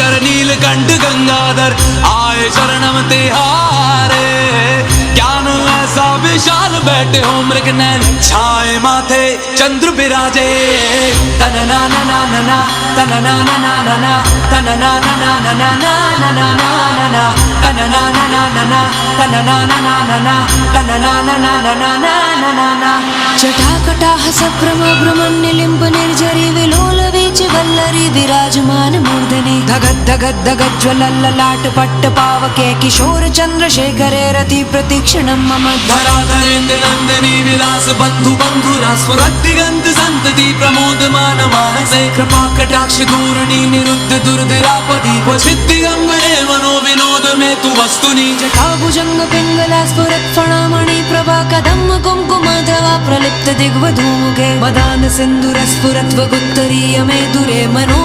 शंकर नीलकंठ गंगाधर आए शरणम तिहारे। ज्ञान ऐसा विशाल बैठे हो मृग नैन छाए माथे चंद्र बिराजे। तन ना ना ना ना ना तन ना ना ना ना ना तन ना ना ना ना ना ना ना ना ना ना तन ना ना ना ना ना तन ना ना ना ना ना तन ना ना ना ना ना ना ना ना। जटाकटाह सभ्रम भ्रमण्यलिम्ब निर्झरी विलोल वीच वल्लरी विराजमान मूर्धनि। धगद धगद धगद ज्वलल्ललाट पट्ट पावके किशोर चंद्रशेखरे रति प्रतीक्षणं मम। धराधरेन्द्र नंदिनी विलास बंधु बंधुरा स्फुरद्दिगंत संतति प्रमोदमान मानसे। कृपा कटाक्ष धूर्णी निरुद्ध दुर्धरापदि क्वचित् दिगंबरे मनो विनोद में तु वस्तुनि। जटाभुजंग पिंगला स्फुरत् फणामणि प्रभा कदम्ब कुंकुमधवा प्रलिप्त दिग्वधूमुखे। मदान सिंधुर स्फुरत् वगुत्तरीय मे दुरे मनो